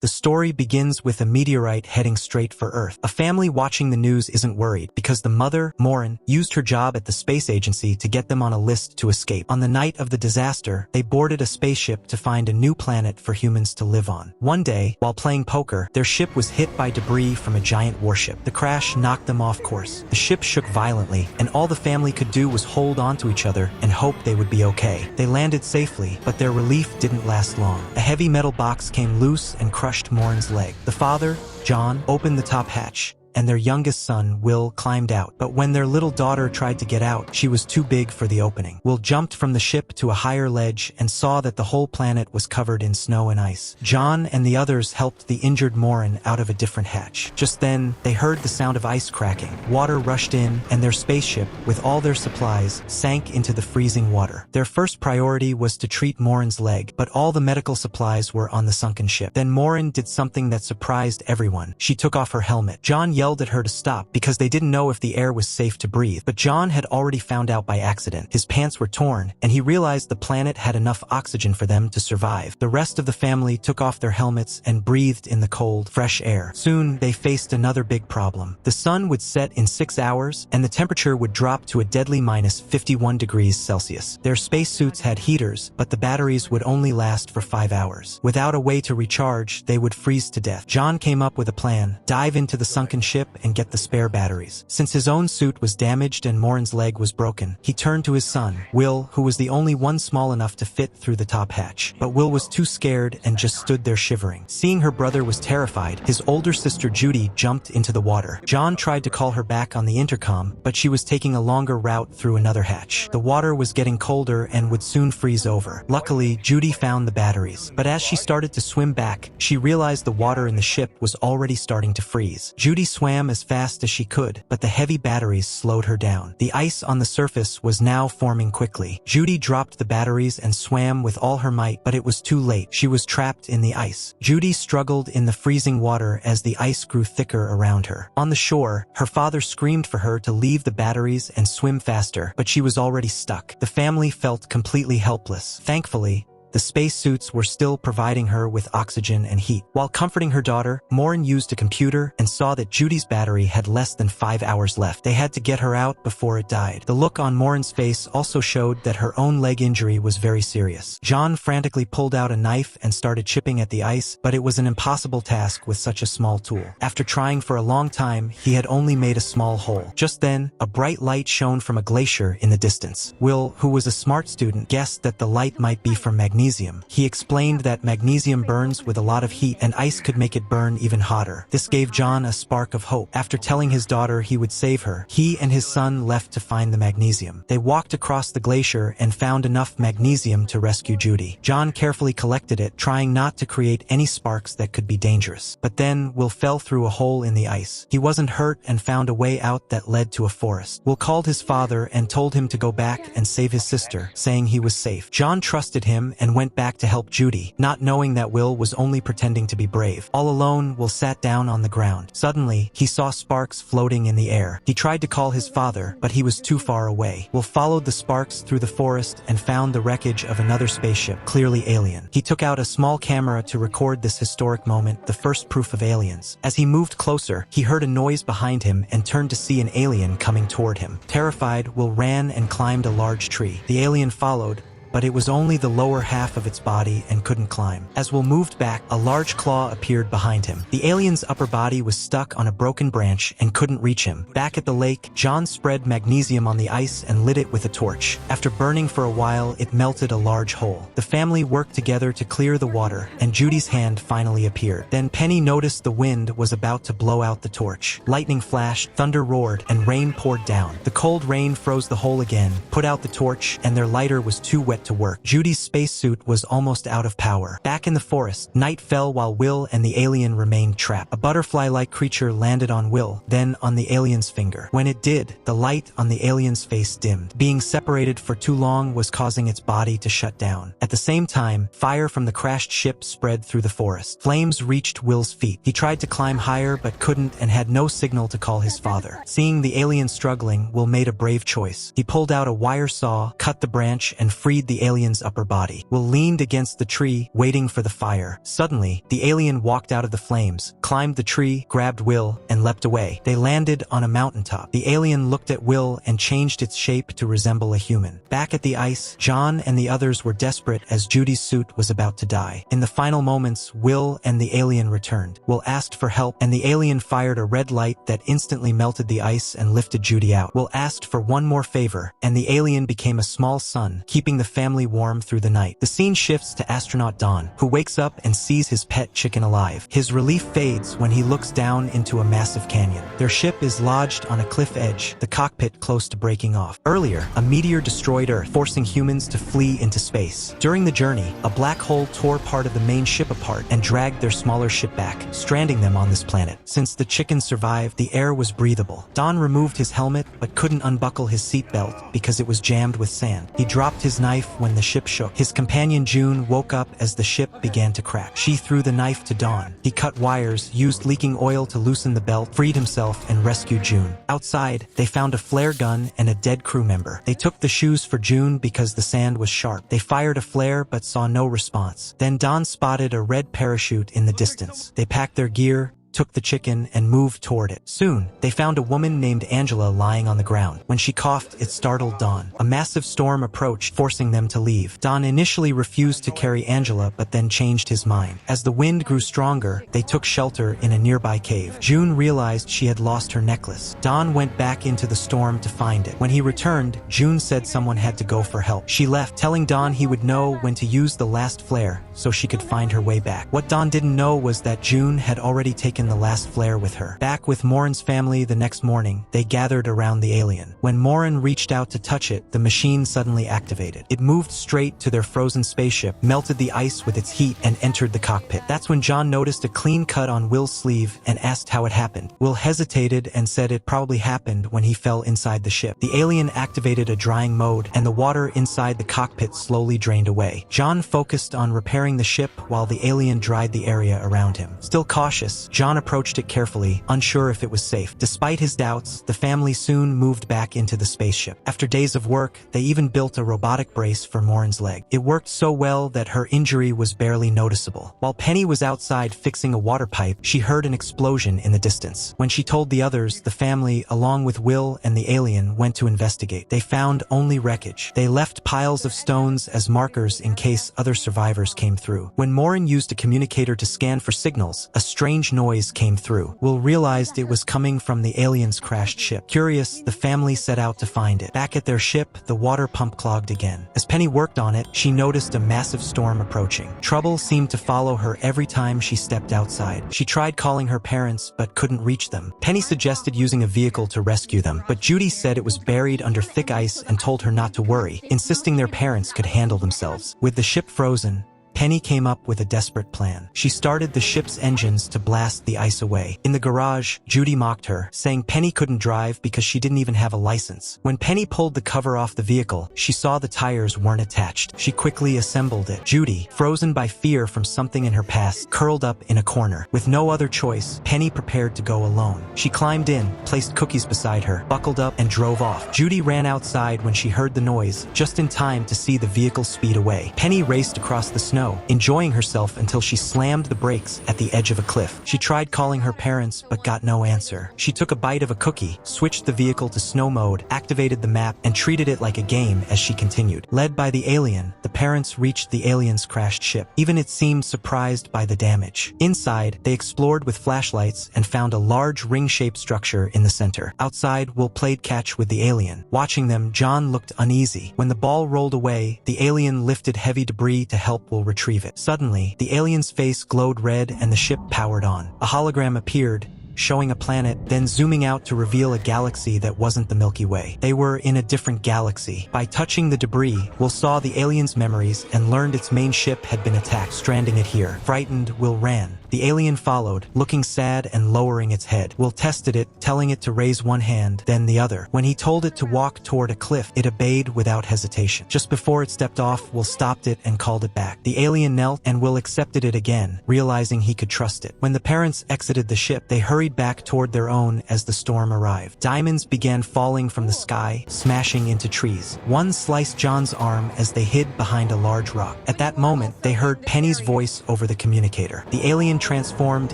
The story begins with a meteorite heading straight for Earth. A family watching the news isn't worried because the mother, Maureen, used her job at the space agency to get them on a list to escape. On the night of the disaster, they boarded a spaceship to find a new planet for humans to live on. One day, while playing poker, their ship was hit by debris from a giant warship. The crash knocked them off course. The ship shook violently, and all the family could do was hold on to each other and hope they would be okay. They landed safely, but their relief didn't last long. A heavy metal box came loose and crushed Maureen's leg. The father, John, opened the top hatch, and their youngest son, Will, climbed out. But when their little daughter tried to get out, she was too big for the opening. Will jumped from the ship to a higher ledge and saw that the whole planet was covered in snow and ice. John and the others helped the injured Maureen out of a different hatch. Just then, they heard the sound of ice cracking. Water rushed in, and their spaceship, with all their supplies, sank into the freezing water. Their first priority was to treat Maureen's leg, but all the medical supplies were on the sunken ship. Then Maureen did something that surprised everyone. She took off her helmet. John yelled at her to stop because they didn't know if the air was safe to breathe. But John had already found out by accident. His pants were torn, and he realized the planet had enough oxygen for them to survive. The rest of the family took off their helmets and breathed in the cold, fresh air. Soon, they faced another big problem. The sun would set in 6 hours, and the temperature would drop to a deadly -51 degrees Celsius. Their spacesuits had heaters, but the batteries would only last for 5 hours. Without a way to recharge, they would freeze to death. John came up with a plan: dive into the sunken ship and get the spare batteries. Since his own suit was damaged and Maureen's leg was broken, he turned to his son, Will, who was the only one small enough to fit through the top hatch. But Will was too scared and just stood there shivering. Seeing her brother was terrified, his older sister Judy jumped into the water. John tried to call her back on the intercom, but she was taking a longer route through another hatch. The water was getting colder and would soon freeze over. Luckily, Judy found the batteries, but as she started to swim back, she realized the water in the ship was already starting to freeze. Judy swam as fast as she could, but the heavy batteries slowed her down. The ice on the surface was now forming quickly. Judy dropped the batteries and swam with all her might, but it was too late. She was trapped in the ice. Judy struggled in the freezing water as the ice grew thicker around her. On the shore, her father screamed for her to leave the batteries and swim faster, but she was already stuck. The family felt completely helpless. Thankfully, the spacesuits were still providing her with oxygen and heat. While comforting her daughter, Maureen used a computer and saw that Judy's battery had less than 5 hours left. They had to get her out before it died. The look on Maureen's face also showed that her own leg injury was very serious. John frantically pulled out a knife and started chipping at the ice, but it was an impossible task with such a small tool. After trying for a long time, he had only made a small hole. Just then, a bright light shone from a glacier in the distance. Will, who was a smart student, guessed that the light might be from magnesium. He explained that magnesium burns with a lot of heat and ice could make it burn even hotter. This gave John a spark of hope. After telling his daughter he would save her, he and his son left to find the magnesium. They walked across the glacier and found enough magnesium to rescue Judy. John carefully collected it, trying not to create any sparks that could be dangerous. But then Will fell through a hole in the ice. He wasn't hurt and found a way out that led to a forest. Will called his father and told him to go back and save his sister, saying he was safe. John trusted him and went back to help Judy, not knowing that Will was only pretending to be brave. All alone, Will sat down on the ground. Suddenly, he saw sparks floating in the air. He tried to call his father, but he was too far away. Will followed the sparks through the forest and found the wreckage of another spaceship, clearly alien. He took out a small camera to record this historic moment, the first proof of aliens. As he moved closer, he heard a noise behind him and turned to see an alien coming toward him. Terrified, Will ran and climbed a large tree. The alien followed, but it was only the lower half of its body and couldn't climb. As Will moved back, a large claw appeared behind him. The alien's upper body was stuck on a broken branch and couldn't reach him. Back at the lake, John spread magnesium on the ice and lit it with a torch. After burning for a while, it melted a large hole. The family worked together to clear the water, and Judy's hand finally appeared. Then Penny noticed the wind was about to blow out the torch. Lightning flashed, thunder roared, and rain poured down. The cold rain froze the hole again, put out the torch, and their lighter was too wet to work. Judy's spacesuit was almost out of power. Back in the forest, night fell while Will and the alien remained trapped. A butterfly-like creature landed on Will, then on the alien's finger. When it did, the light on the alien's face dimmed. Being separated for too long was causing its body to shut down. At the same time, fire from the crashed ship spread through the forest. Flames reached Will's feet. He tried to climb higher but couldn't and had no signal to call his father. Seeing the alien struggling, Will made a brave choice. He pulled out a wire saw, cut the branch, and freed studied the alien's upper body. Will leaned against the tree, waiting for the fire. Suddenly, the alien walked out of the flames, climbed the tree, grabbed Will, and leapt away. They landed on a mountaintop. The alien looked at Will and changed its shape to resemble a human. Back at the ice, John and the others were desperate as Judy's suit was about to die. In the final moments, Will and the alien returned. Will asked for help, and the alien fired a red light that instantly melted the ice and lifted Judy out. Will asked for one more favor, and the alien became a small sun, keeping the family warm through the night. The scene shifts to astronaut Don, who wakes up and sees his pet chicken alive. His relief fades when he looks down into a massive canyon. Their ship is lodged on a cliff edge, the cockpit close to breaking off. Earlier, a meteor destroyed Earth, forcing humans to flee into space. During the journey, a black hole tore part of the main ship apart and dragged their smaller ship back, stranding them on this planet. Since the chicken survived, the air was breathable. Don removed his helmet but couldn't unbuckle his seatbelt because it was jammed with sand. He dropped his knife when the ship shook. His companion June woke up as the ship began to crack. She threw the knife to Don. He cut wires, used leaking oil to loosen the belt, freed himself, and rescued June. Outside, they found a flare gun and a dead crew member. They took the shoes for June because the sand was sharp. They fired a flare but saw no response. Then Don spotted a red parachute in the distance. They packed their gear, took the chicken, and moved toward it. Soon, they found a woman named Angela lying on the ground. When she coughed, it startled Don. A massive storm approached, forcing them to leave. Don initially refused to carry Angela, but then changed his mind. As the wind grew stronger, they took shelter in a nearby cave. June realized she had lost her necklace. Don went back into the storm to find it. When he returned, June said someone had to go for help. She left, telling Don he would know when to use the last flare so she could find her way back. What Don didn't know was that June had already taken the last flare with her. Back with Morin's family the next morning, they gathered around the alien. When Morin reached out to touch it, the machine suddenly activated. It moved straight to their frozen spaceship, melted the ice with its heat, and entered the cockpit. That's when John noticed a clean cut on Will's sleeve and asked how it happened. Will hesitated and said it probably happened when he fell inside the ship. The alien activated a drying mode, and the water inside the cockpit slowly drained away. John focused on repairing the ship while the alien dried the area around him. Still cautious, John approached it carefully, unsure if it was safe. Despite his doubts, the family soon moved back into the spaceship. After days of work, they even built a robotic brace for Morin's leg. It worked so well that her injury was barely noticeable. While Penny was outside fixing a water pipe, she heard an explosion in the distance. When she told the others, the family, along with Will and the alien, went to investigate. They found only wreckage. They left piles of stones as markers in case other survivors came through. When Morin used a communicator to scan for signals, a strange noise came through. Will realized it was coming from the alien's crashed ship. Curious, the family set out to find it. Back at their ship, the water pump clogged again. As Penny worked on it, she noticed a massive storm approaching. Trouble seemed to follow her every time she stepped outside. She tried calling her parents, but couldn't reach them. Penny suggested using a vehicle to rescue them, but Judy said it was buried under thick ice and told her not to worry, insisting their parents could handle themselves. With the ship frozen, Penny came up with a desperate plan. She started the ship's engines to blast the ice away. In the garage, Judy mocked her, saying Penny couldn't drive because she didn't even have a license. When Penny pulled the cover off the vehicle, she saw the tires weren't attached. She quickly assembled it. Judy, frozen by fear from something in her past, curled up in a corner. With no other choice, Penny prepared to go alone. She climbed in, placed cookies beside her, buckled up, and drove off. Judy ran outside when she heard the noise, just in time to see the vehicle speed away. Penny raced across the snow, enjoying herself until she slammed the brakes at the edge of a cliff. She tried calling her parents, but got no answer. She took a bite of a cookie, switched the vehicle to snow mode, activated the map, and treated it like a game as she continued. Led by the alien, the parents reached the alien's crashed ship. Even it seemed surprised by the damage. Inside, they explored with flashlights and found a large ring-shaped structure in the center. Outside, Will played catch with the alien. Watching them, John looked uneasy. When the ball rolled away, the alien lifted heavy debris to help Will retrieve it. Suddenly, the alien's face glowed red and the ship powered on. A hologram appeared, showing a planet, then zooming out to reveal a galaxy that wasn't the Milky Way. They were in a different galaxy. By touching the debris, Will saw the alien's memories and learned its main ship had been attacked, stranding it here. Frightened, Will ran. The alien followed, looking sad and lowering its head. Will tested it, telling it to raise one hand, then the other. When he told it to walk toward a cliff, it obeyed without hesitation. Just before it stepped off, Will stopped it and called it back. The alien knelt and Will accepted it again, realizing he could trust it. When the parents exited the ship, they hurried back toward their own as the storm arrived. Diamonds began falling from the sky, smashing into trees. One sliced John's arm as they hid behind a large rock. At that moment, they heard Penny's voice over the communicator. The alien transformed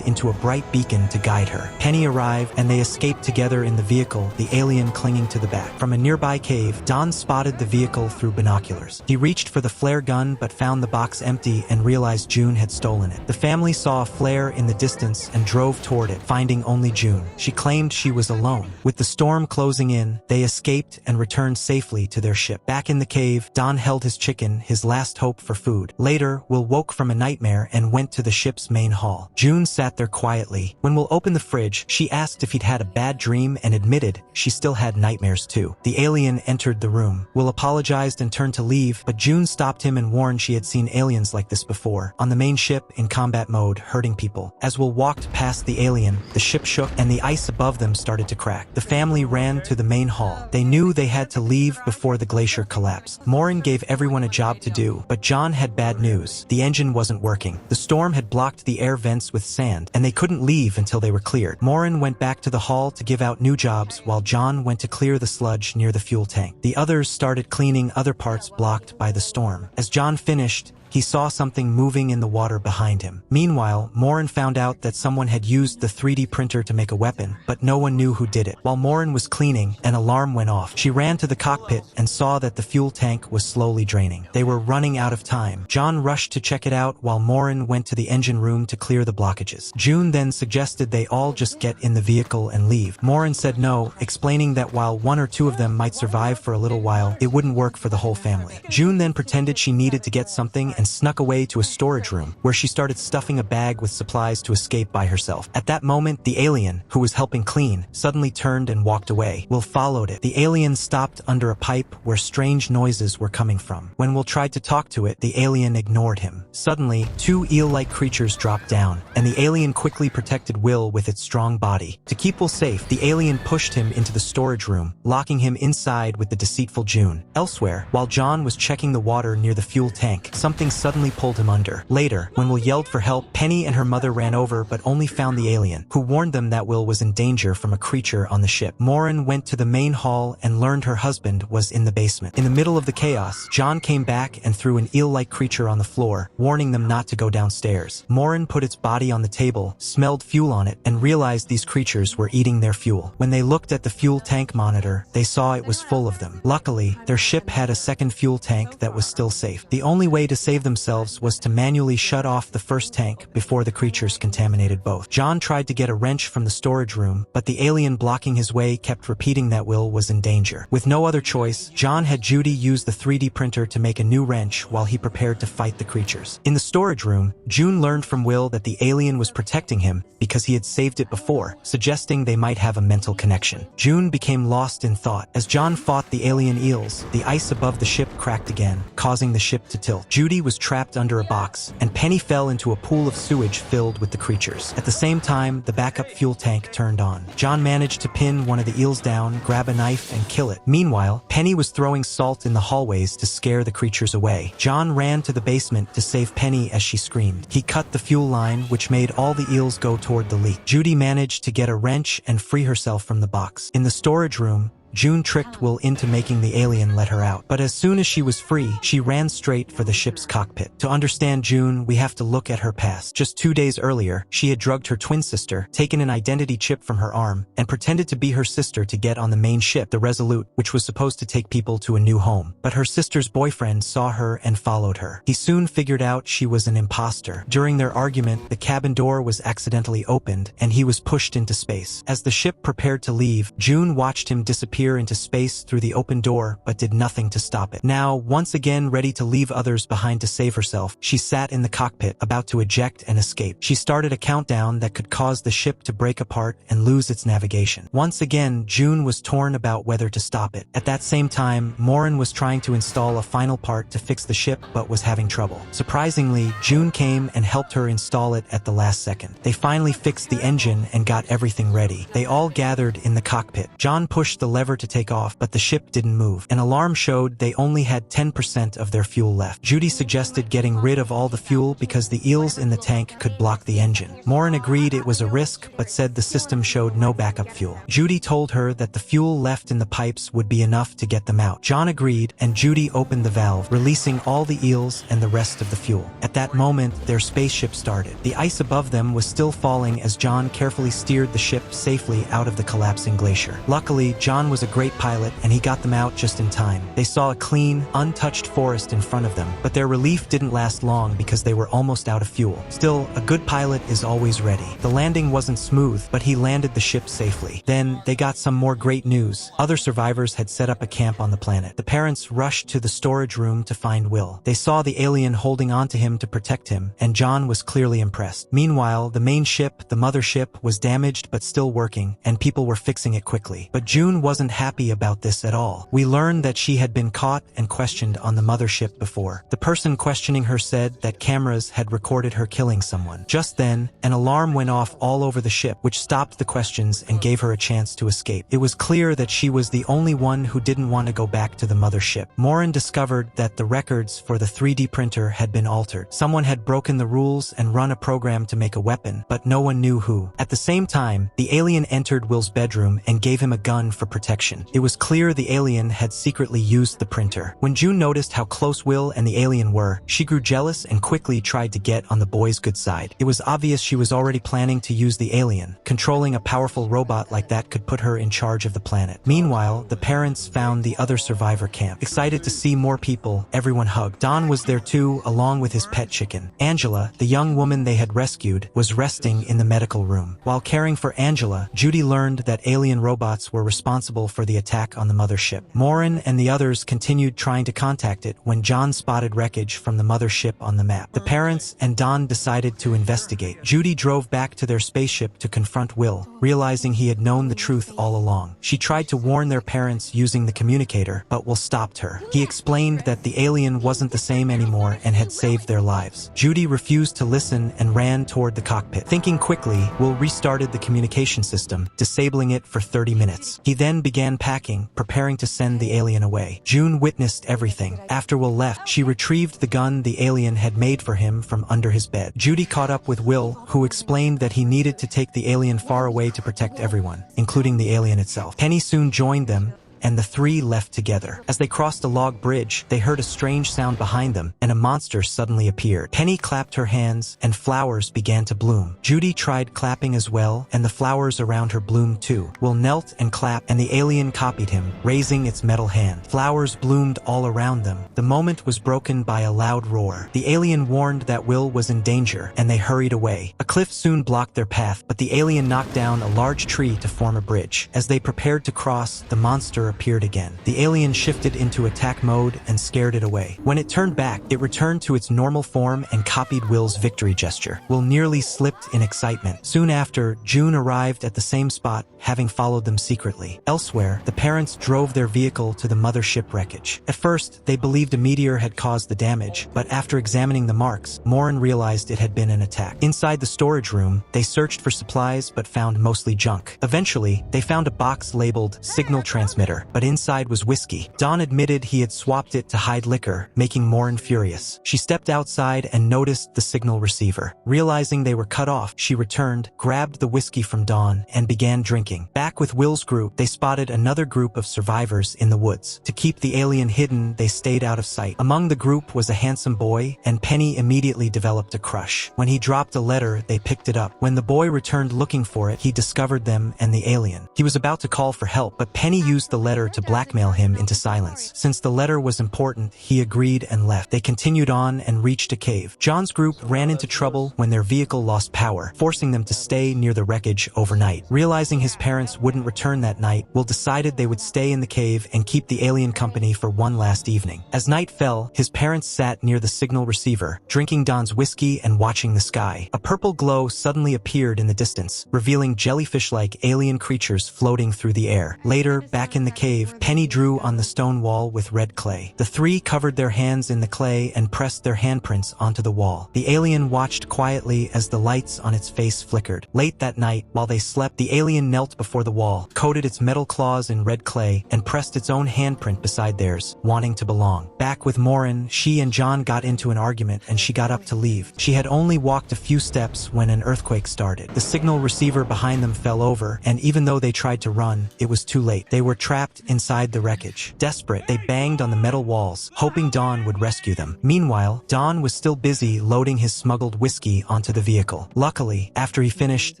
into a bright beacon to guide her. Penny arrived and they escaped together in the vehicle, the alien clinging to the back. From a nearby cave, Don spotted the vehicle through binoculars. He reached for the flare gun but found the box empty and realized June had stolen it. The family saw a flare in the distance and drove toward it, finding only June. She claimed she was alone. With the storm closing in, they escaped and returned safely to their ship. Back in the cave, Don held his chicken, his last hope for food. Later, Will woke from a nightmare and went to the ship's main hall. June sat there quietly. When Will opened the fridge, she asked if he'd had a bad dream and admitted she still had nightmares too. The alien entered the room. Will apologized and turned to leave, but June stopped him and warned she had seen aliens like this before, on the main ship in combat mode, hurting people. As Will walked past the alien, the ship shook and the ice above them started to crack. The family ran to the main hall. They knew they had to leave before the glacier collapsed. Morin gave everyone a job to do, but John had bad news. The engine wasn't working. The storm had blocked the air vents with sand, and they couldn't leave until they were cleared. Morin went back to the hall to give out new jobs, while John went to clear the sludge near the fuel tank. The others started cleaning other parts blocked by the storm. As John finished, he saw something moving in the water behind him. Meanwhile, Morin found out that someone had used the 3D printer to make a weapon, but no one knew who did it. While Morin was cleaning, an alarm went off. She ran to the cockpit and saw that the fuel tank was slowly draining. They were running out of time. John rushed to check it out while Morin went to the engine room to clear the blockages. June then suggested they all just get in the vehicle and leave. Morin said no, explaining that while one or two of them might survive for a little while, it wouldn't work for the whole family. June then pretended she needed to get something and snuck away to a storage room, where she started stuffing a bag with supplies to escape by herself. At that moment, the alien, who was helping clean, suddenly turned and walked away. Will followed it. The alien stopped under a pipe where strange noises were coming from. When Will tried to talk to it, the alien ignored him. Suddenly, two eel-like creatures dropped down, and the alien quickly protected Will with its strong body. To keep Will safe, the alien pushed him into the storage room, locking him inside with the deceitful June. Elsewhere, while John was checking the water near the fuel tank, something suddenly pulled him under. Later, when Will yelled for help, Penny and her mother ran over but only found the alien, who warned them that Will was in danger from a creature on the ship. Morin went to the main hall and learned her husband was in the basement. In the middle of the chaos, John came back and threw an eel-like creature on the floor, warning them not to go downstairs. Morin put its body on the table, smelled fuel on it, and realized these creatures were eating their fuel. When they looked at the fuel tank monitor, they saw it was full of them. Luckily, their ship had a second fuel tank that was still safe. The only way to save themselves was to manually shut off the first tank before the creatures contaminated both. John tried to get a wrench from the storage room, but the alien blocking his way kept repeating that Will was in danger. With no other choice, John had Judy use the 3D printer to make a new wrench while he prepared to fight the creatures. In the storage room, June learned from Will that the alien was protecting him because he had saved it before, suggesting they might have a mental connection. June became lost in thought. As John fought the alien eels, the ice above the ship cracked again, causing the ship to tilt. Judy was trapped under a box, and Penny fell into a pool of sewage filled with the creatures. At the same time, the backup fuel tank turned on. John managed to pin one of the eels down, grab a knife, and kill it. Meanwhile, Penny was throwing salt in the hallways to scare the creatures away. John ran to the basement to save Penny as she screamed. He cut the fuel line, which made all the eels go toward the leak. Judy managed to get a wrench and free herself from the box. In the storage room, June tricked Will into making the alien let her out. But as soon as she was free, she ran straight for the ship's cockpit. To understand June, we have to look at her past. Just 2 days earlier, she had drugged her twin sister, taken an identity chip from her arm, and pretended to be her sister to get on the main ship, the Resolute, which was supposed to take people to a new home. But her sister's boyfriend saw her and followed her. He soon figured out she was an imposter. During their argument, the cabin door was accidentally opened, and he was pushed into space. As the ship prepared to leave, June watched him disappear disappear into space through the open door but did nothing to stop it. Now, once again ready to leave others behind to save herself, she sat in the cockpit, about to eject and escape. She started a countdown that could cause the ship to break apart and lose its navigation. Once again, June was torn about whether to stop it. At that same time, Morin was trying to install a final part to fix the ship but was having trouble. Surprisingly, June came and helped her install it at the last second. They finally fixed the engine and got everything ready. They all gathered in the cockpit. John pushed the lever to take off, but the ship didn't move. An alarm showed they only had 10% of their fuel left. Judy suggested getting rid of all the fuel because the eels in the tank could block the engine. Morin agreed it was a risk, but said the system showed no backup fuel. Judy told her that the fuel left in the pipes would be enough to get them out. John agreed, and Judy opened the valve, releasing all the eels and the rest of the fuel. At that moment, their spaceship started. The ice above them was still falling as John carefully steered the ship safely out of the collapsing glacier. Luckily, John was a great pilot, and he got them out just in time. They saw a clean, untouched forest in front of them, but their relief didn't last long because they were almost out of fuel. Still, a good pilot is always ready. The landing wasn't smooth, but he landed the ship safely. Then, they got some more great news. Other survivors had set up a camp on the planet. The parents rushed to the storage room to find Will. They saw the alien holding onto him to protect him, and John was clearly impressed. Meanwhile, the main ship, the mothership, was damaged but still working, and people were fixing it quickly. But June wasn't happy about this at all. We learned that she had been caught and questioned on the mothership before. The person questioning her said that cameras had recorded her killing someone. Just then, an alarm went off all over the ship, which stopped the questions and gave her a chance to escape. It was clear that she was the only one who didn't want to go back to the mothership. Morin discovered that the records for the 3D printer had been altered. Someone had broken the rules and run a program to make a weapon, but no one knew who. At the same time, the alien entered Will's bedroom and gave him a gun for protection. It was clear the alien had secretly used the printer. When June noticed how close Will and the alien were, she grew jealous and quickly tried to get on the boy's good side. It was obvious she was already planning to use the alien. Controlling a powerful robot like that could put her in charge of the planet. Meanwhile, the parents found the other survivor camp. Excited to see more people, everyone hugged. Don was there too, along with his pet chicken. Angela, the young woman they had rescued, was resting in the medical room. While caring for Angela, Judy learned that alien robots were responsible for the attack on the mothership. Morin and the others continued trying to contact it when John spotted wreckage from the mothership on the map. The parents and Don decided to investigate. Judy drove back to their spaceship to confront Will, realizing he had known the truth all along. She tried to warn their parents using the communicator, but Will stopped her. He explained that the alien wasn't the same anymore and had saved their lives. Judy refused to listen and ran toward the cockpit. Thinking quickly, Will restarted the communication system, disabling it for 30 minutes. He then began packing, preparing to send the alien away. June witnessed everything. After Will left, she retrieved the gun the alien had made for him from under his bed. Judy caught up with Will, who explained that he needed to take the alien far away to protect everyone, including the alien itself. Penny soon joined them, and the three left together. As they crossed a log bridge, they heard a strange sound behind them, and a monster suddenly appeared. Penny clapped her hands, and flowers began to bloom. Judy tried clapping as well, and the flowers around her bloomed too. Will knelt and clapped, and the alien copied him, raising its metal hand. Flowers bloomed all around them. The moment was broken by a loud roar. The alien warned that Will was in danger, and they hurried away. A cliff soon blocked their path, but the alien knocked down a large tree to form a bridge. As they prepared to cross, the monster appeared again. The alien shifted into attack mode and scared it away. When it turned back, it returned to its normal form and copied Will's victory gesture. Will nearly slipped in excitement. Soon after, June arrived at the same spot, having followed them secretly. Elsewhere, the parents drove their vehicle to the mothership wreckage. At first, they believed a meteor had caused the damage, but after examining the marks, Morin realized it had been an attack. Inside the storage room, they searched for supplies but found mostly junk. Eventually, they found a box labeled signal transmitter, but inside was whiskey. Don admitted he had swapped it to hide liquor, making Morin furious. She stepped outside and noticed the signal receiver. Realizing they were cut off, she returned, grabbed the whiskey from Don, and began drinking. Back with Will's group, they spotted another group of survivors in the woods. To keep the alien hidden, they stayed out of sight. Among the group was a handsome boy, and Penny immediately developed a crush. When he dropped a letter, they picked it up. When the boy returned looking for it, he discovered them and the alien. He was about to call for help, but Penny used the letter to blackmail him into silence. Since the letter was important, he agreed and left. They continued on and reached a cave. John's group ran into trouble when their vehicle lost power, forcing them to stay near the wreckage overnight. Realizing his parents wouldn't return that night, Will decided they would stay in the cave and keep the alien company for one last evening. As night fell, his parents sat near the signal receiver, drinking Don's whiskey and watching the sky. A purple glow suddenly appeared in the distance, revealing jellyfish-like alien creatures floating through the air. Later, back in the cave, Penny drew on the stone wall with red clay. The three covered their hands in the clay and pressed their handprints onto the wall. The alien watched quietly as the lights on its face flickered. Late that night, while they slept, the alien knelt before the wall, coated its metal claws in red clay, and pressed its own handprint beside theirs, wanting to belong. Back with Morin, she and John got into an argument and she got up to leave. She had only walked a few steps when an earthquake started. The signal receiver behind them fell over, and even though they tried to run, it was too late. They were trapped inside the wreckage. Desperate, they banged on the metal walls, hoping Don would rescue them. Meanwhile, Don was still busy loading his smuggled whiskey onto the vehicle. Luckily, after he finished,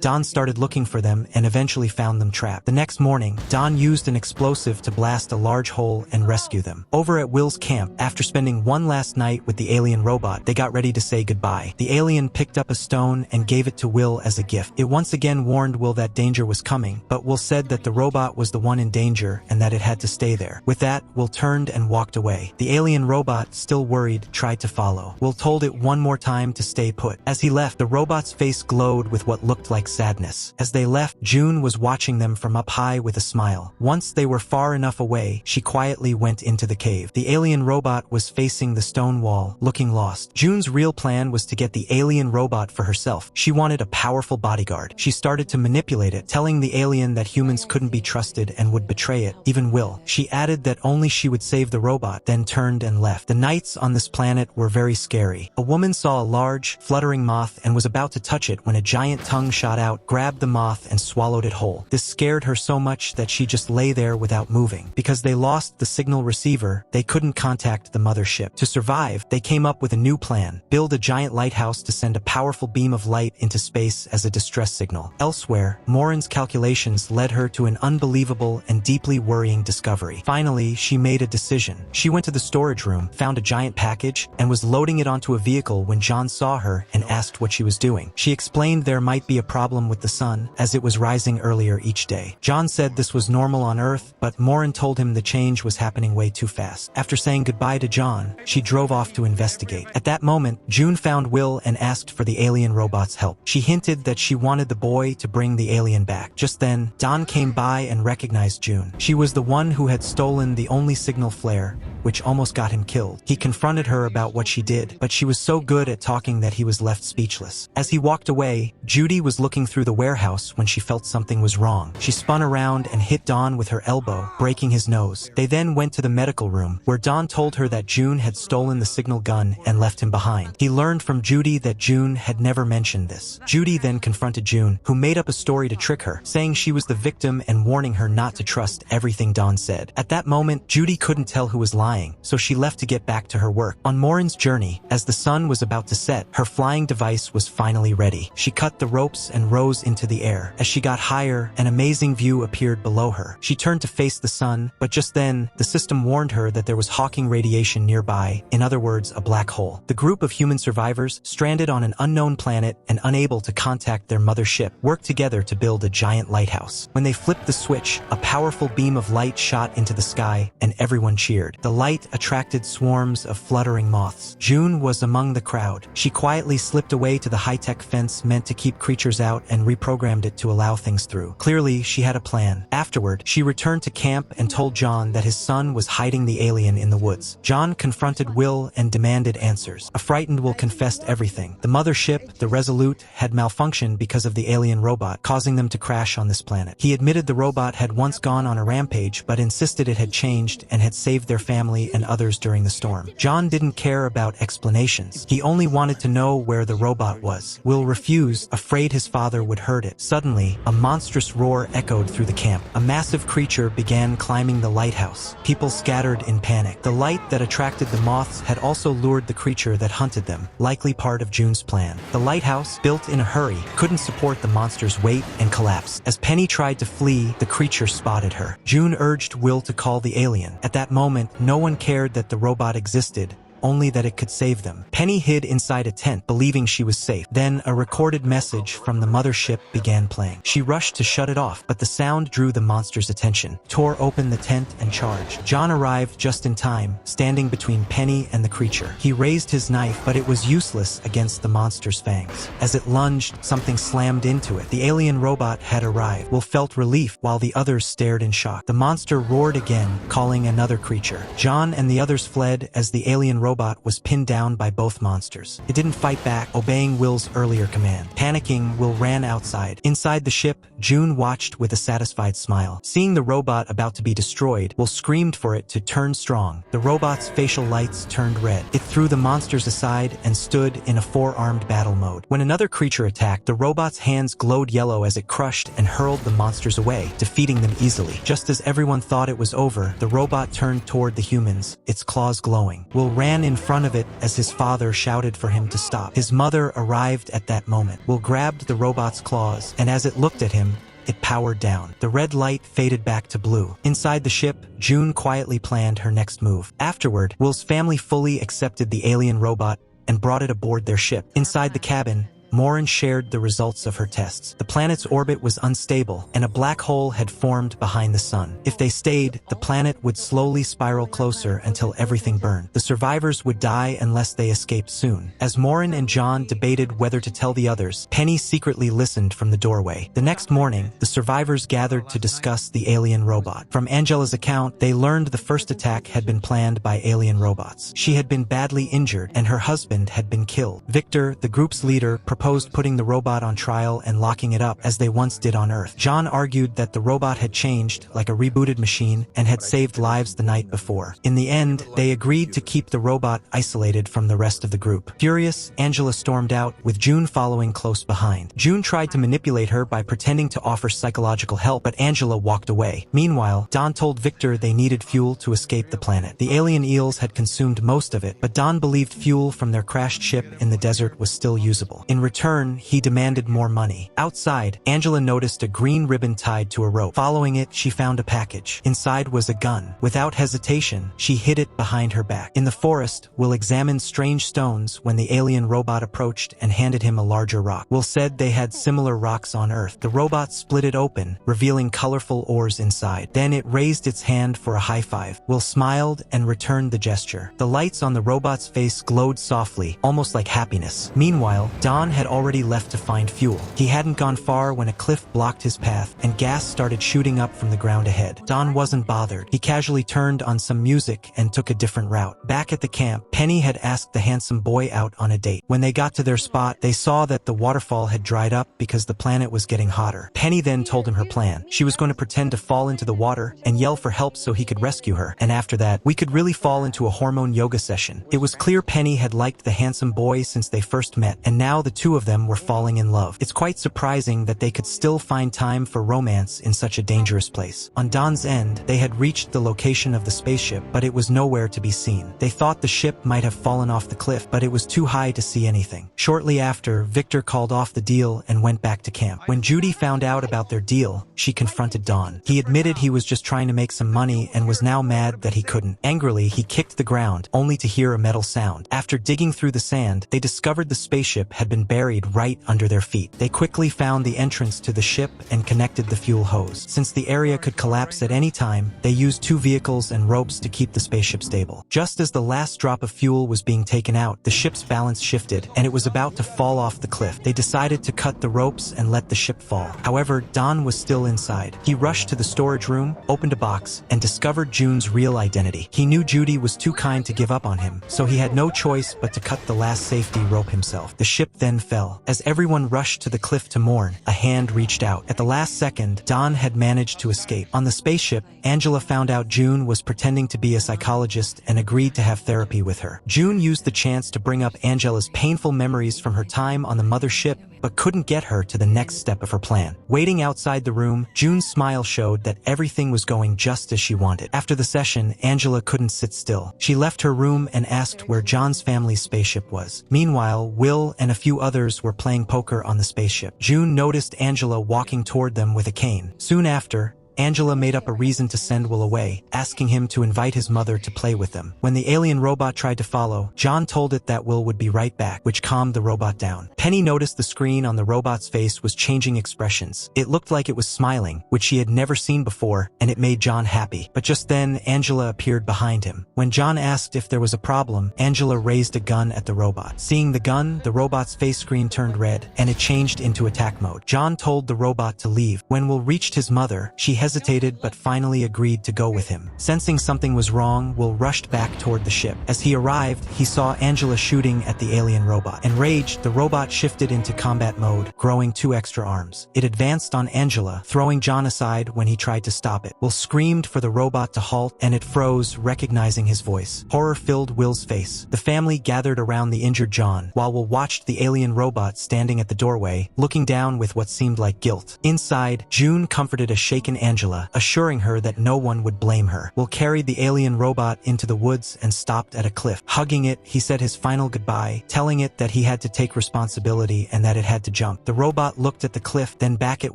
Don started looking for them and eventually found them trapped. The next morning, Don used an explosive to blast a large hole and rescue them. Over at Will's camp, after spending one last night with the alien robot, they got ready to say goodbye. The alien picked up a stone and gave it to Will as a gift. It once again warned Will that danger was coming, but Will said that the robot was the one in danger and that it had to stay there. With that, Will turned and walked away. The alien robot, still worried, tried to follow. Will told it one more time to stay put. As he left, the robot's face glowed with what looked like sadness. As they left, June was watching them from up high with a smile. Once they were far enough away, she quietly went into the cave. The alien robot was facing the stone wall, looking lost. June's real plan was to get the alien robot for herself. She wanted a powerful bodyguard. She started to manipulate it, telling the alien that humans couldn't be trusted and would betray it, even Will. She added that only she would save the robot, then turned and left. The nights on this planet were very scary. A woman saw a large, fluttering moth and was about to touch it when a giant tongue shot out, grabbed the moth, and swallowed it whole. This scared her so much that she just lay there without moving. Because they lost the signal receiver, they couldn't contact the mothership. To survive, they came up with a new plan: build a giant lighthouse to send a powerful beam of light into space as a distress signal. Elsewhere, Morin's calculations led her to an unbelievable and deeply worrying discovery. Finally, she made a decision. She went to the storage room, found a giant package, and was loading it onto a vehicle when John saw her and asked what she was doing. She explained there might be a problem with the sun, as it was rising earlier each day. John said this was normal on Earth, but Morin told him the change was happening way too fast. After saying goodbye to John, she drove off to investigate. At that moment, June found Will and asked for the alien robot's help. She hinted that she wanted the boy to bring the alien back. Just then, Don came by and recognized June. She was the one who had stolen the only signal flare, which almost got him killed. He confronted her about what she did, but she was so good at talking that he was left speechless. As he walked away, Judy was looking through the warehouse when she felt something was wrong. She spun around and hit Don with her elbow, breaking his nose. They then went to the medical room, where Don told her that June had stolen the signal gun and left him behind. He learned from Judy that June had never mentioned this. Judy then confronted June, who made up a story to trick her, saying she was the victim and warning her not to trust everything Don said. At that moment, Judy couldn't tell who was lying, so she left to get back to her work. On Morin's journey, as the sun was about to set, her flying device was finally ready. She cut the ropes and rose into the air. As she got higher, an amazing view appeared below her. She turned to face the sun, but just then, the system warned her that there was Hawking radiation nearby, in other words, a black hole. The group of human survivors, stranded on an unknown planet and unable to contact their mothership, worked together to build a giant lighthouse. When they flipped the switch, a powerful beam of light shot into the sky, and everyone cheered. The light attracted swarms of fluttering moths. June was among the crowd. She quietly slipped away to the high-tech fence meant to keep creatures out and reprogrammed it to allow things through. Clearly, she had a plan. Afterward, she returned to camp and told John that his son was hiding the alien in the woods. John confronted Will and demanded answers. A frightened Will confessed everything. The mothership, the Resolute, had malfunctioned because of the alien robot, causing them to crash on this planet. He admitted the robot had once gone on a rampage, but insisted it had changed and had saved their family family and others during the storm. John didn't care about explanations. He only wanted to know where the robot was. Will refused, afraid his father would hurt it. Suddenly, a monstrous roar echoed through the camp. A massive creature began climbing the lighthouse. People scattered in panic. The light that attracted the moths had also lured the creature that hunted them, likely part of June's plan. The lighthouse, built in a hurry, couldn't support the monster's weight and collapsed. As Penny tried to flee, the creature spotted her. June urged Will to call the alien. At that moment, no one cared that the robot existed, only that it could save them. Penny hid inside a tent, believing she was safe. Then a recorded message from the mothership began playing. She rushed to shut it off, but the sound drew the monster's attention. Tore open the tent and charged. John arrived just in time, standing between Penny and the creature. He raised his knife, but it was useless against the monster's fangs. As it lunged, something slammed into it. The alien robot had arrived. Will felt relief, while the others stared in shock. The monster roared again, calling another creature. John and the others fled as the alien robot was pinned down by both monsters. It didn't fight back, obeying Will's earlier command. Panicking, Will ran outside. Inside the ship, June watched with a satisfied smile. Seeing the robot about to be destroyed, Will screamed for it to turn strong. The robot's facial lights turned red. It threw the monsters aside and stood in a four-armed battle mode. When another creature attacked, the robot's hands glowed yellow as it crushed and hurled the monsters away, defeating them easily. Just as everyone thought it was over, the robot turned toward the humans, its claws glowing. Will ran in front of it as his father shouted for him to stop. His mother arrived at that moment. Will grabbed the robot's claws, and as it looked at him, it powered down. The red light faded back to blue. Inside the ship, June quietly planned her next move. Afterward, Will's family fully accepted the alien robot and brought it aboard their ship. Inside the cabin, Morin shared the results of her tests. The planet's orbit was unstable, and a black hole had formed behind the sun. If they stayed, the planet would slowly spiral closer until everything burned. The survivors would die unless they escaped soon. As Morin and John debated whether to tell the others, Penny secretly listened from the doorway. The next morning, the survivors gathered to discuss the alien robot. From Angela's account, they learned the first attack had been planned by alien robots. She had been badly injured, and her husband had been killed. Victor, the group's leader, proposed putting the robot on trial and locking it up as they once did on Earth. John argued that the robot had changed, like a rebooted machine, and had saved lives the night before. In the end, they agreed to keep the robot isolated from the rest of the group. Furious, Angela stormed out, with June following close behind. June tried to manipulate her by pretending to offer psychological help, but Angela walked away. Meanwhile, Don told Victor they needed fuel to escape the planet. The alien eels had consumed most of it, but Don believed fuel from their crashed ship in the desert was still usable. In return, he demanded more money. Outside, Angela noticed a green ribbon tied to a rope. Following it, she found a package. Inside was a gun. Without hesitation, she hid it behind her back. In the forest, Will examined strange stones when the alien robot approached and handed him a larger rock. Will said they had similar rocks on Earth. The robot split it open, revealing colorful ores inside. Then it raised its hand for a high five. Will smiled and returned the gesture. The lights on the robot's face glowed softly, almost like happiness. Meanwhile, Don had already left to find fuel. He hadn't gone far when a cliff blocked his path, and gas started shooting up from the ground ahead. Don wasn't bothered. He casually turned on some music and took a different route. Back at the camp, Penny had asked the handsome boy out on a date. When they got to their spot, they saw that the waterfall had dried up because the planet was getting hotter. Penny then told him her plan. She was going to pretend to fall into the water and yell for help so he could rescue her. And after that, we could really fall into a hormone yoga session. It was clear Penny had liked the handsome boy since they first met, and now the two of them were falling in love. It's quite surprising that they could still find time for romance in such a dangerous place. On Don's end, they had reached the location of the spaceship, but it was nowhere to be seen. They thought the ship might have fallen off the cliff, but it was too high to see anything. Shortly after, Victor called off the deal and went back to camp. When Judy found out about their deal, she confronted Don. He admitted he was just trying to make some money and was now mad that he couldn't. Angrily, he kicked the ground, only to hear a metal sound. After digging through the sand, they discovered the spaceship had been buried right under their feet. They quickly found the entrance to the ship and connected the fuel hose. Since the area could collapse at any time, they used 2 vehicles and ropes to keep the spaceship stable. Just as the last drop of fuel was being taken out, the ship's balance shifted, and it was about to fall off the cliff. They decided to cut the ropes and let the ship fall. However, Don was still inside. He rushed to the storage room, opened a box, and discovered June's real identity. He knew Judy was too kind to give up on him, so he had no choice but to cut the last safety rope himself. The ship then fell. As everyone rushed to the cliff to mourn, a hand reached out. At the last second, Don had managed to escape. On the spaceship, Angela found out June was pretending to be a psychologist and agreed to have therapy with her. June used the chance to bring up Angela's painful memories from her time on the mothership, but couldn't get her to the next step of her plan. Waiting outside the room, June's smile showed that everything was going just as she wanted. After the session, Angela couldn't sit still. She left her room and asked where John's family's spaceship was. Meanwhile, Will and a few others were playing poker on the spaceship. June noticed Angela walking toward them with a cane. Soon after, Angela made up a reason to send Will away, asking him to invite his mother to play with them. When the alien robot tried to follow, John told it that Will would be right back, which calmed the robot down. Penny noticed the screen on the robot's face was changing expressions. It looked like it was smiling, which she had never seen before, and it made John happy. But just then, Angela appeared behind him. When John asked if there was a problem, Angela raised a gun at the robot. Seeing the gun, the robot's face screen turned red, and it changed into attack mode. John told the robot to leave. When Will reached his mother, she hesitated but finally agreed to go with him. Sensing something was wrong, Will rushed back toward the ship. As he arrived, he saw Angela shooting at the alien robot. Enraged, the robot shifted into combat mode, growing 2 extra arms. It advanced on Angela, throwing John aside when he tried to stop it. Will screamed for the robot to halt, and it froze, recognizing his voice. Horror filled Will's face. The family gathered around the injured John, while Will watched the alien robot standing at the doorway, looking down with what seemed like guilt. Inside, June comforted a shaken Angela, assuring her that no one would blame her. Will carried the alien robot into the woods and stopped at a cliff. Hugging it, he said his final goodbye, telling it that he had to take responsibility and that it had to jump. The robot looked at the cliff, then back at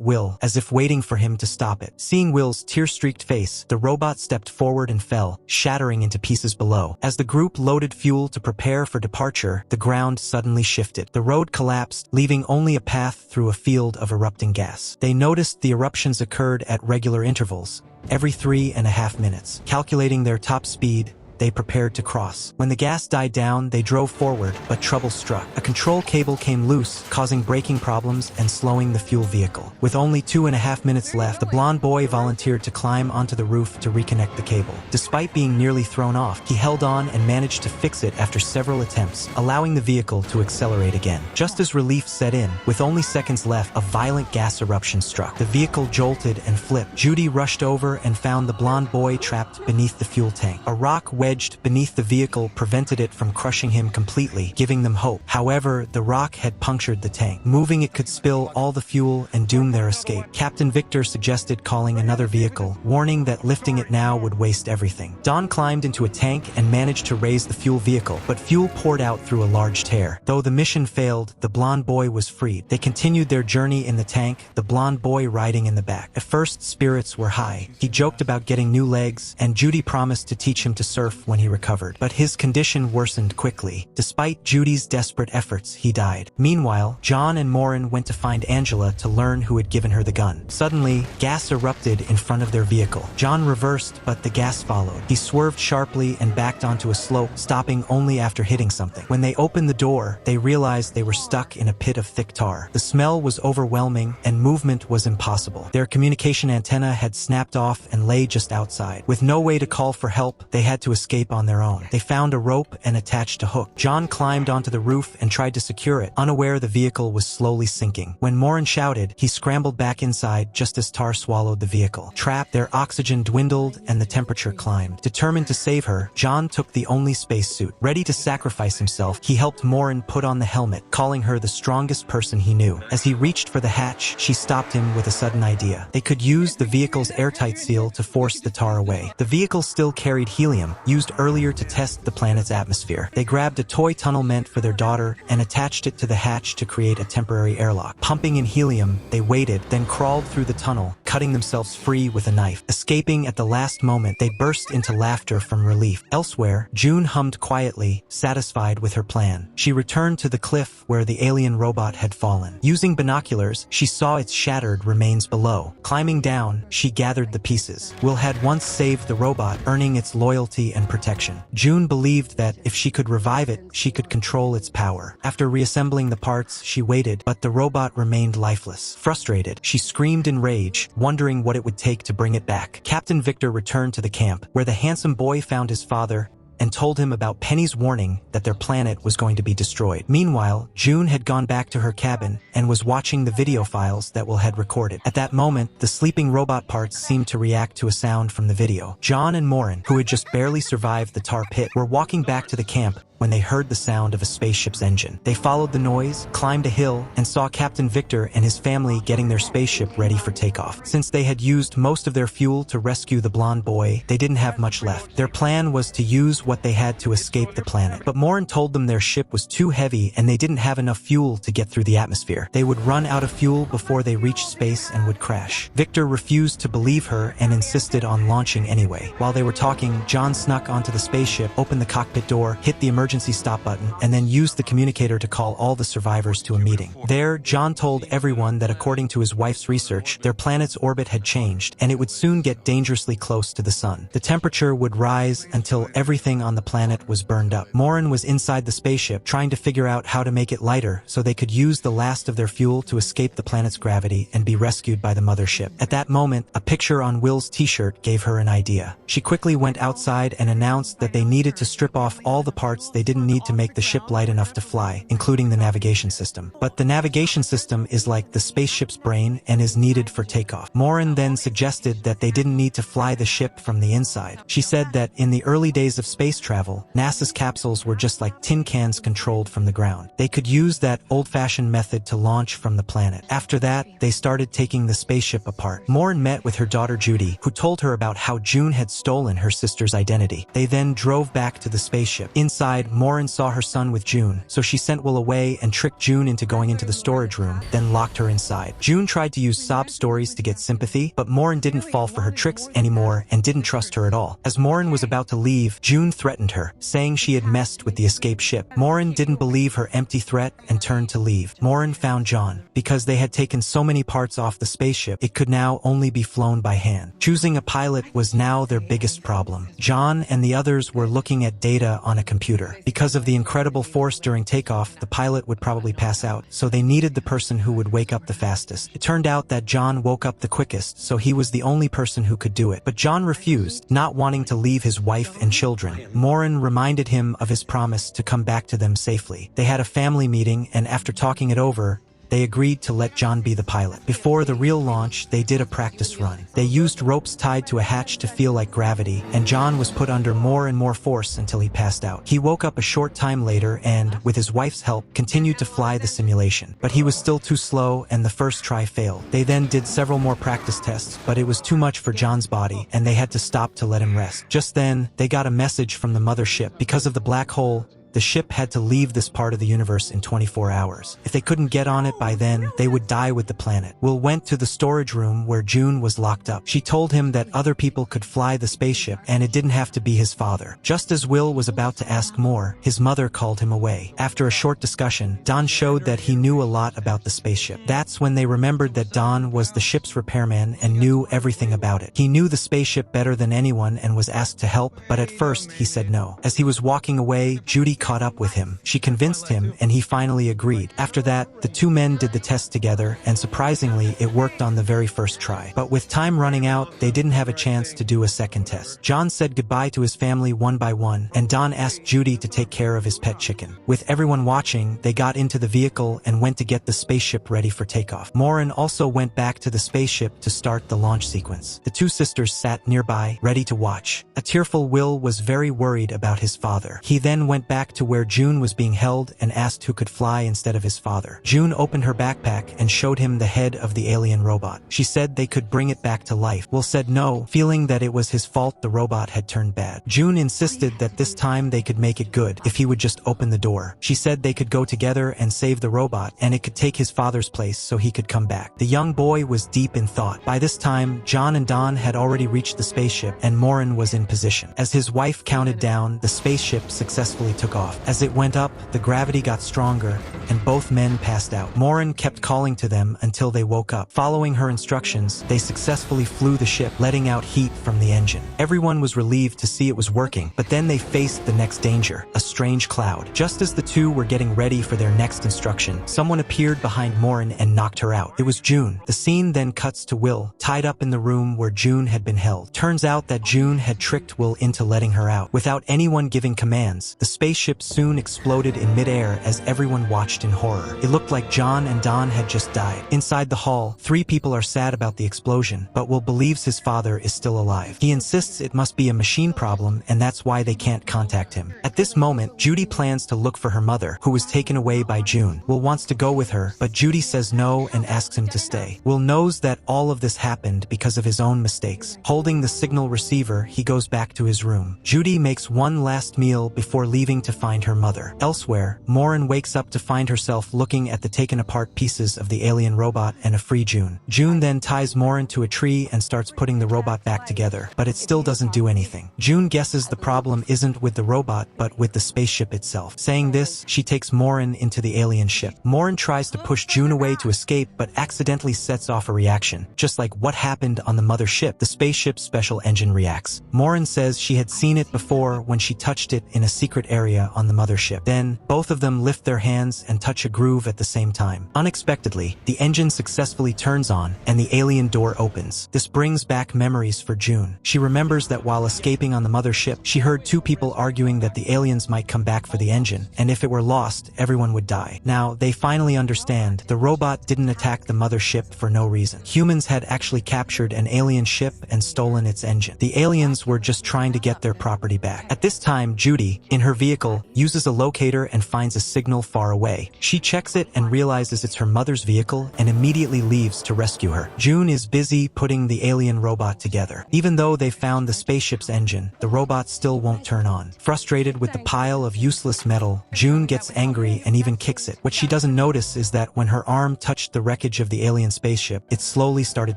Will, as if waiting for him to stop it. Seeing Will's tear-streaked face, the robot stepped forward and fell, shattering into pieces below. As the group loaded fuel to prepare for departure, the ground suddenly shifted. The road collapsed, leaving only a path through a field of erupting gas. They noticed the eruptions occurred at regular intervals, every 3.5 minutes. Calculating their top speed, they prepared to cross. When the gas died down, they drove forward, but trouble struck. A control cable came loose, causing braking problems and slowing the fuel vehicle. With only 2.5 minutes left, the blonde boy volunteered to climb onto the roof to reconnect the cable. Despite being nearly thrown off, he held on and managed to fix it after several attempts, allowing the vehicle to accelerate again. Just as relief set in, with only seconds left, a violent gas eruption struck. The vehicle jolted and flipped. Judy rushed over and found the blonde boy trapped beneath the fuel tank. A rock wedged beneath the vehicle prevented it from crushing him completely, giving them hope. However, the rock had punctured the tank. Moving it could spill all the fuel and doom their escape. Captain Victor suggested calling another vehicle, warning that lifting it now would waste everything. Don climbed into a tank and managed to raise the fuel vehicle, but fuel poured out through a large tear. Though the mission failed, the blonde boy was freed. They continued their journey in the tank, the blonde boy riding in the back. At first, spirits were high. He joked about getting new legs, and Judy promised to teach him to surf when he recovered. But his condition worsened quickly. Despite Judy's desperate efforts, he died. Meanwhile, John and Morin went to find Angela to learn who had given her the gun. Suddenly, gas erupted in front of their vehicle. John reversed, but the gas followed. He swerved sharply and backed onto a slope, stopping only after hitting something. When they opened the door, they realized they were stuck in a pit of thick tar. The smell was overwhelming, and movement was impossible. Their communication antenna had snapped off and lay just outside. With no way to call for help, they had to escape on their own. They found a rope and attached a hook. John climbed onto the roof and tried to secure it, unaware the vehicle was slowly sinking. When Morin shouted, he scrambled back inside just as tar swallowed the vehicle. Trapped, their oxygen dwindled and the temperature climbed. Determined to save her, John took the only spacesuit. Ready to sacrifice himself, he helped Morin put on the helmet, calling her the strongest person he knew. As he reached for the hatch, she stopped him with a sudden idea. They could use the vehicle's airtight seal to force the tar away. The vehicle still carried helium, used earlier to test the planet's atmosphere. They grabbed a toy tunnel meant for their daughter and attached it to the hatch to create a temporary airlock. Pumping in helium, they waited, then crawled through the tunnel, cutting themselves free with a knife. Escaping at the last moment, they burst into laughter from relief. Elsewhere, June hummed quietly, satisfied with her plan. She returned to the cliff where the alien robot had fallen. Using binoculars, she saw its shattered remains below. Climbing down, she gathered the pieces. Will had once saved the robot, earning its loyalty and protection. June believed that if she could revive it, she could control its power. After reassembling the parts, she waited, but the robot remained lifeless. Frustrated, she screamed in rage, wondering what it would take to bring it back. Captain Victor returned to the camp, where the handsome boy found his father and told him about Penny's warning that their planet was going to be destroyed. Meanwhile, June had gone back to her cabin and was watching the video files that Will had recorded. At that moment, the sleeping robot parts seemed to react to a sound from the video. John and Morin, who had just barely survived the tar pit, were walking back to the camp when they heard the sound of a spaceship's engine. They followed the noise, climbed a hill, and saw Captain Victor and his family getting their spaceship ready for takeoff. Since they had used most of their fuel to rescue the blonde boy, they didn't have much left. Their plan was to use what they had to escape the planet. But Morin told them their ship was too heavy and they didn't have enough fuel to get through the atmosphere. They would run out of fuel before they reached space and would crash. Victor refused to believe her and insisted on launching anyway. While they were talking, John snuck onto the spaceship, opened the cockpit door, hit the emergency stop button, and then used the communicator to call all the survivors to a meeting. There, John told everyone that according to his wife's research, their planet's orbit had changed, and it would soon get dangerously close to the sun. The temperature would rise until everything on the planet was burned up. Morin was inside the spaceship, trying to figure out how to make it lighter so they could use the last of their fuel to escape the planet's gravity and be rescued by the mothership. At that moment, a picture on Will's t-shirt gave her an idea. She quickly went outside and announced that they needed to strip off all the parts they didn't need to make the ship light enough to fly, including the navigation system. But the navigation system is like the spaceship's brain and is needed for takeoff. Morin then suggested that they didn't need to fly the ship from the inside. She said that in the early days of space travel, NASA's capsules were just like tin cans controlled from the ground. They could use that old-fashioned method to launch from the planet. After that, they started taking the spaceship apart. Morin met with her daughter Judy, who told her about how June had stolen her sister's identity. They then drove back to the spaceship. Inside, Morin saw her son with June, so she sent Will away and tricked June into going into the storage room, then locked her inside. June tried to use sob stories to get sympathy, but Morin didn't fall for her tricks anymore and didn't trust her at all. As Morin was about to leave, June threatened her, saying she had messed with the escape ship. Morin didn't believe her empty threat and turned to leave. Morin found John. Because they had taken so many parts off the spaceship, it could now only be flown by hand. Choosing a pilot was now their biggest problem. John and the others were looking at data on a computer. Because of the incredible force during takeoff, the pilot would probably pass out, so they needed the person who would wake up the fastest. It turned out that John woke up the quickest, so he was the only person who could do it. But John refused, not wanting to leave his wife and children. Morin reminded him of his promise to come back to them safely. They had a family meeting, and after talking it over, they agreed to let John be the pilot. Before the real launch, they did a practice run. They used ropes tied to a hatch to feel like gravity, and John was put under more and more force until he passed out. He woke up a short time later and, with his wife's help, continued to fly the simulation. But he was still too slow, and the first try failed. They then did several more practice tests, but it was too much for John's body, and they had to stop to let him rest. Just then, they got a message from the mothership. Because of the black hole, the ship had to leave this part of the universe in 24 hours. If they couldn't get on it by then, they would die with the planet. Will went to the storage room where June was locked up. She told him that other people could fly the spaceship and it didn't have to be his father. Just as Will was about to ask more, his mother called him away. After a short discussion, Don showed that he knew a lot about the spaceship. That's when they remembered that Don was the ship's repairman and knew everything about it. He knew the spaceship better than anyone and was asked to help, but at first he said no. As he was walking away, Judy caught up with him. She convinced him and he finally agreed. After that, the two men did the test together and surprisingly, it worked on the very first try. But with time running out, they didn't have a chance to do a second test. John said goodbye to his family one by one and Don asked Judy to take care of his pet chicken. With everyone watching, they got into the vehicle and went to get the spaceship ready for takeoff. Morin also went back to the spaceship to start the launch sequence. The two sisters sat nearby, ready to watch. A tearful Will was very worried about his father. He then went back to where June was being held and asked who could fly instead of his father. June opened her backpack and showed him the head of the alien robot. She said they could bring it back to life. Will said no, feeling that it was his fault the robot had turned bad. June insisted that this time they could make it good if he would just open the door. She said they could go together and save the robot and it could take his father's place so he could come back. The young boy was deep in thought. By this time, John and Don had already reached the spaceship and Morin was in position. As his wife counted down, the spaceship successfully took off. off. As it went up, the gravity got stronger, and both men passed out. Morin kept calling to them until they woke up. Following her instructions, they successfully flew the ship, letting out heat from the engine. Everyone was relieved to see it was working, but then they faced the next danger, a strange cloud. Just as the two were getting ready for their next instruction, someone appeared behind Morin and knocked her out. It was June. The scene then cuts to Will, tied up in the room where June had been held. Turns out that June had tricked Will into letting her out. Without anyone giving commands, the spaceship soon exploded in midair as everyone watched in horror. It looked like John and Don had just died. Inside the hall, 3 people are sad about the explosion, but Will believes his father is still alive. He insists it must be a machine problem, and that's why they can't contact him. At this moment, Judy plans to look for her mother, who was taken away by June. Will wants to go with her, but Judy says no and asks him to stay. Will knows that all of this happened because of his own mistakes. Holding the signal receiver, he goes back to his room. Judy makes one last meal before leaving to find her mother. Elsewhere, Morin wakes up to find herself looking at the taken-apart pieces of the alien robot and a free June. June then ties Morin to a tree and starts putting the robot back together, but it still doesn't do anything. June guesses the problem isn't with the robot, but with the spaceship itself. Saying this, she takes Morin into the alien ship. Morin tries to push June away to escape, but accidentally sets off a reaction. Just like what happened on the mother ship, the spaceship's special engine reacts. Morin says she had seen it before when she touched it in a secret area on the mothership. Then, both of them lift their hands and touch a groove at the same time. Unexpectedly, the engine successfully turns on, and the alien door opens. This brings back memories for June. She remembers that while escaping on the mothership, she heard 2 people arguing that the aliens might come back for the engine, and if it were lost, everyone would die. Now, they finally understand the robot didn't attack the mothership for no reason. Humans had actually captured an alien ship and stolen its engine. The aliens were just trying to get their property back. At this time, Judy, in her vehicle, uses a locator and finds a signal far away. She checks it and realizes it's her mother's vehicle and immediately leaves to rescue her. June is busy putting the alien robot together. Even though they found the spaceship's engine, the robot still won't turn on. Frustrated with the pile of useless metal, June gets angry and even kicks it. What she doesn't notice is that when her arm touched the wreckage of the alien spaceship, it slowly started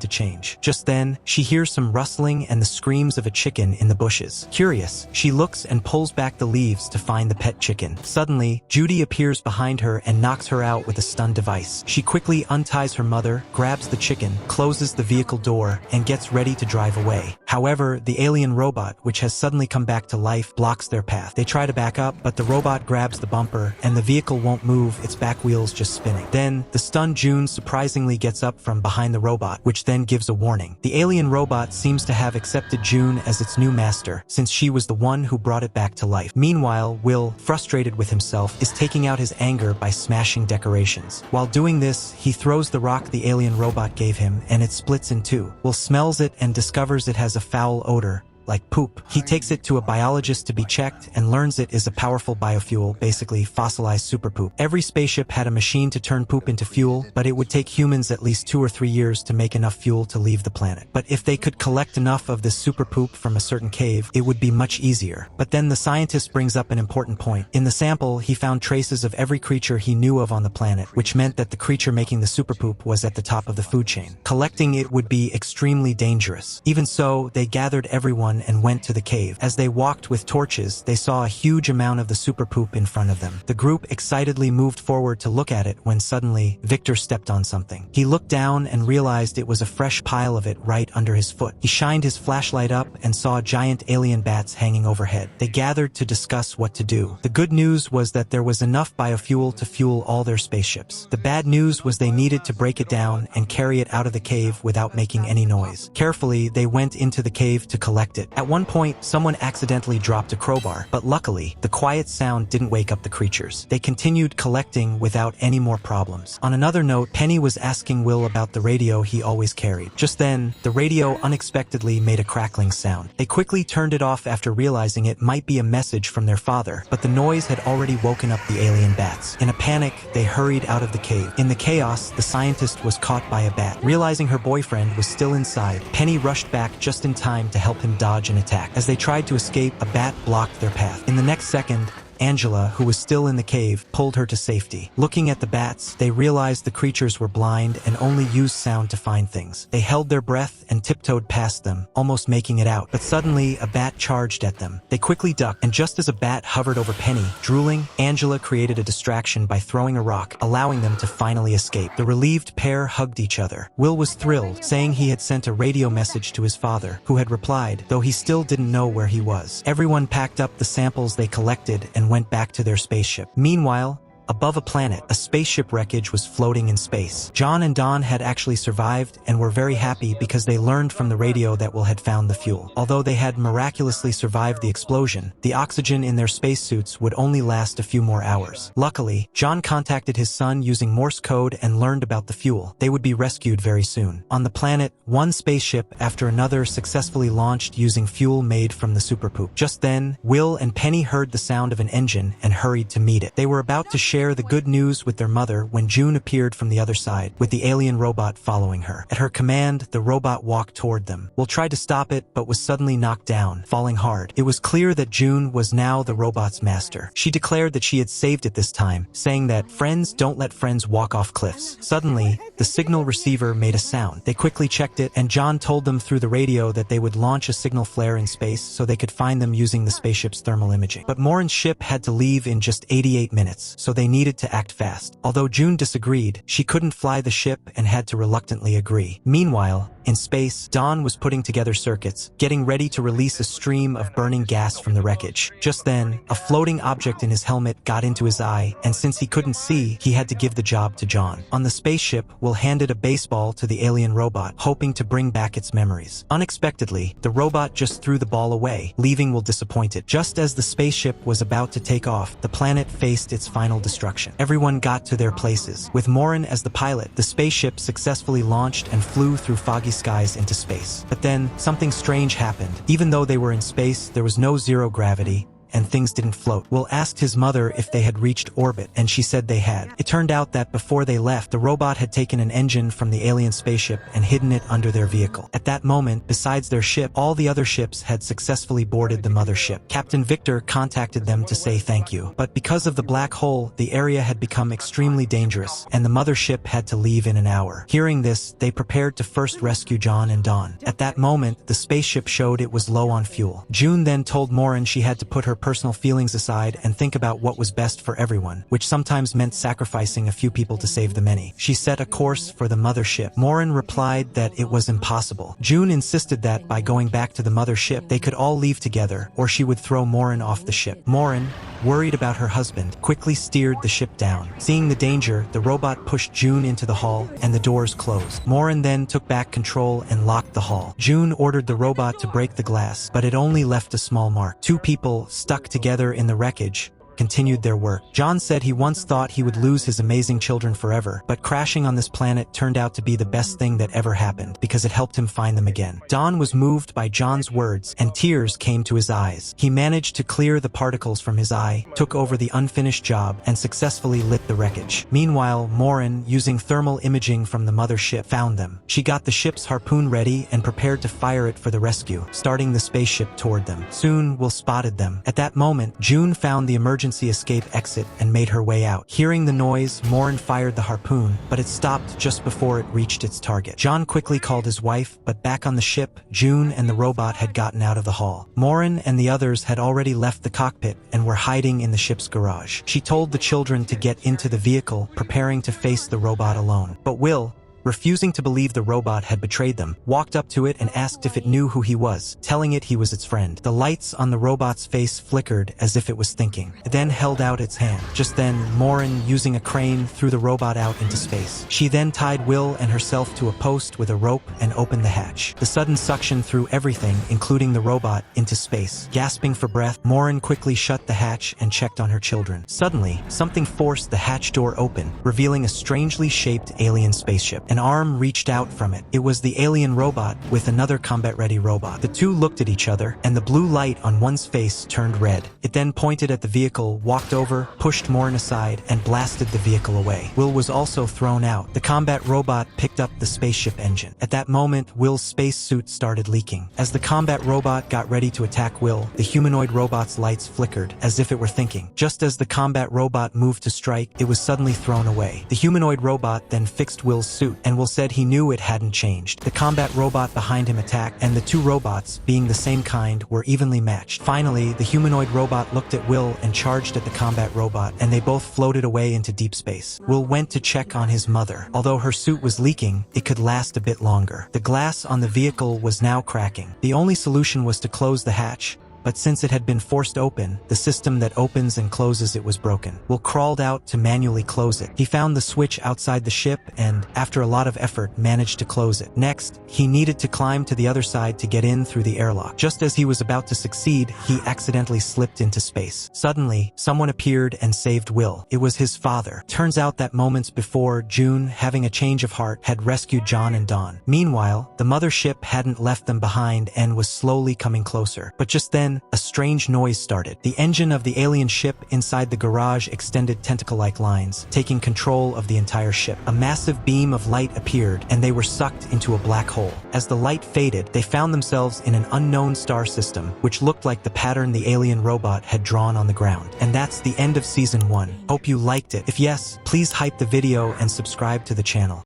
to change. Just then, she hears some rustling and the screams of a chicken in the bushes. Curious, she looks and pulls back the leaves to find the pet chicken. Suddenly, Judy appears behind her and knocks her out with a stun device. She quickly unties her mother, grabs the chicken, closes the vehicle door, and gets ready to drive away. However, the alien robot, which has suddenly come back to life, blocks their path. They try to back up, but the robot grabs the bumper, and the vehicle won't move, its back wheels just spinning. Then, the stunned June surprisingly gets up from behind the robot, which then gives a warning. The alien robot seems to have accepted June as its new master, since she was the one who brought it back to life. Meanwhile, Will, frustrated with himself, is taking out his anger by smashing decorations. While doing this, he throws the rock the alien robot gave him, and it splits in 2. Will smells it and discovers it has a foul odor, like poop. He takes it to a biologist to be checked and learns it is a powerful biofuel, basically fossilized super poop. Every spaceship had a machine to turn poop into fuel, but it would take humans at least 2 or 3 years to make enough fuel to leave the planet. But if they could collect enough of this super poop from a certain cave, it would be much easier. But then the scientist brings up an important point. In the sample, he found traces of every creature he knew of on the planet, which meant that the creature making the super poop was at the top of the food chain. Collecting it would be extremely dangerous. Even so, they gathered everyone and went to the cave. As they walked with torches, they saw a huge amount of the super poop in front of them. The group excitedly moved forward to look at it when suddenly, Victor stepped on something. He looked down and realized it was a fresh pile of it right under his foot. He shined his flashlight up and saw giant alien bats hanging overhead. They gathered to discuss what to do. The good news was that there was enough biofuel to fuel all their spaceships. The bad news was they needed to break it down and carry it out of the cave without making any noise. Carefully, they went into the cave to collect it. At one point, someone accidentally dropped a crowbar, but luckily, the quiet sound didn't wake up the creatures. They continued collecting without any more problems. On another note, Penny was asking Will about the radio he always carried. Just then, the radio unexpectedly made a crackling sound. They quickly turned it off after realizing it might be a message from their father, but the noise had already woken up the alien bats. In a panic, they hurried out of the cave. In the chaos, the scientist was caught by a bat. Realizing her boyfriend was still inside, Penny rushed back just in time to help him dodge an attack. As they tried to escape, a bat blocked their path. In the next second, Angela, who was still in the cave, pulled her to safety. Looking at the bats, they realized the creatures were blind and only used sound to find things. They held their breath and tiptoed past them, almost making it out. But suddenly, a bat charged at them. They quickly ducked, and just as a bat hovered over Penny, drooling, Angela created a distraction by throwing a rock, allowing them to finally escape. The relieved pair hugged each other. Will was thrilled, saying he had sent a radio message to his father, who had replied, though he still didn't know where he was. Everyone packed up the samples they collected and went back to their spaceship. Meanwhile, above a planet, a spaceship wreckage was floating in space. John and Dawn had actually survived and were very happy because they learned from the radio that Will had found the fuel. Although they had miraculously survived the explosion, the oxygen in their spacesuits would only last a few more hours. Luckily, John contacted his son using Morse code and learned about the fuel. They would be rescued very soon. On the planet, one spaceship after another successfully launched using fuel made from the superpoop. Just then, Will and Penny heard the sound of an engine and hurried to meet it. They were about to share the good news with their mother when June appeared from the other side, with the alien robot following her. At her command, the robot walked toward them. Will tried to stop it, but was suddenly knocked down, falling hard. It was clear that June was now the robot's master. She declared that she had saved it this time, saying that friends don't let friends walk off cliffs. Suddenly, the signal receiver made a sound. They quickly checked it, and John told them through the radio that they would launch a signal flare in space so they could find them using the spaceship's thermal imaging. But Morin's ship had to leave in just 88 minutes, so they needed to act fast. Although June disagreed, she couldn't fly the ship and had to reluctantly agree. Meanwhile, in space, Dawn was putting together circuits, getting ready to release a stream of burning gas from the wreckage. Just then, a floating object in his helmet got into his eye, and since he couldn't see, he had to give the job to John. On the spaceship, Will handed a baseball to the alien robot, hoping to bring back its memories. Unexpectedly, the robot just threw the ball away, leaving Will disappointed. Just as the spaceship was about to take off, the planet faced its final destruction. Everyone got to their places. With Morin as the pilot, the spaceship successfully launched and flew through foggy skies into space. But then, something strange happened. Even though they were in space, there was no zero gravity, and things didn't float. Will asked his mother if they had reached orbit, and she said they had. It turned out that before they left, the robot had taken an engine from the alien spaceship and hidden it under their vehicle. At that moment, besides their ship, all the other ships had successfully boarded the mothership. Captain Victor contacted them to say thank you. But because of the black hole, the area had become extremely dangerous, and the mothership had to leave in an hour. Hearing this, they prepared to first rescue John and Dawn. At that moment, the spaceship showed it was low on fuel. June then told Morin she had to put her personal feelings aside and think about what was best for everyone, which sometimes meant sacrificing a few people to save the many. She set a course for the mothership. Morin replied that it was impossible. June insisted that by going back to the mothership, they could all leave together, or she would throw Morin off the ship. Morin, worried about her husband, quickly steered the ship down. Seeing the danger, the robot pushed June into the hull, and the doors closed. Morin then took back control and locked the hull. June ordered the robot to break the glass, but it only left a small mark. Two people, stuck together in the wreckage, continued their work. John said he once thought he would lose his amazing children forever, but crashing on this planet turned out to be the best thing that ever happened, because it helped him find them again. Dawn was moved by John's words, and tears came to his eyes. He managed to clear the particles from his eye, took over the unfinished job, and successfully lit the wreckage. Meanwhile, Morin, using thermal imaging from the mothership, found them. She got the ship's harpoon ready and prepared to fire it for the rescue, starting the spaceship toward them. Soon, Will spotted them. At that moment, June found the emergency escape exit and made her way out. Hearing the noise, Morin fired the harpoon, but it stopped just before it reached its target. John quickly called his wife, but back on the ship, June and the robot had gotten out of the hull. Morin and the others had already left the cockpit and were hiding in the ship's garage. She told the children to get into the vehicle, preparing to face the robot alone. But Will, refusing to believe the robot had betrayed them, walked up to it and asked if it knew who he was, telling it he was its friend. The lights on the robot's face flickered as if it was thinking. It then held out its hand. Just then, Morin, using a crane, threw the robot out into space. She then tied Will and herself to a post with a rope and opened the hatch. The sudden suction threw everything, including the robot, into space. Gasping for breath, Morin quickly shut the hatch and checked on her children. Suddenly, something forced the hatch door open, revealing a strangely shaped alien spaceship. An arm reached out from it. It was the alien robot with another combat-ready robot. The two looked at each other, and the blue light on one's face turned red. It then pointed at the vehicle, walked over, pushed Morin aside, and blasted the vehicle away. Will was also thrown out. The combat robot picked up the spaceship engine. At that moment, Will's spacesuit started leaking. As the combat robot got ready to attack Will, the humanoid robot's lights flickered, as if it were thinking. Just as the combat robot moved to strike, it was suddenly thrown away. The humanoid robot then fixed Will's suit, and Will said he knew it hadn't changed. The combat robot behind him attacked, and the two robots, being the same kind, were evenly matched. Finally, the humanoid robot looked at Will and charged at the combat robot, and they both floated away into deep space. Will went to check on his mother. Although her suit was leaking, it could last a bit longer. The glass on the vehicle was now cracking. The only solution was to close the hatch, but since it had been forced open, the system that opens and closes it was broken. Will crawled out to manually close it. He found the switch outside the ship and, after a lot of effort, managed to close it. Next, he needed to climb to the other side to get in through the airlock. Just as he was about to succeed, he accidentally slipped into space. Suddenly, someone appeared and saved Will. It was his father. Turns out that moments before, June, having a change of heart, had rescued John and Dawn. Meanwhile, the mothership hadn't left them behind and was slowly coming closer. But just then, a strange noise started. The engine of the alien ship inside the garage extended tentacle-like lines, taking control of the entire ship. A massive beam of light appeared, and they were sucked into a black hole. As the light faded, they found themselves in an unknown star system, which looked like the pattern the alien robot had drawn on the ground. And that's the end of Season 1. Hope you liked it. If yes, please hype the video and subscribe to the channel.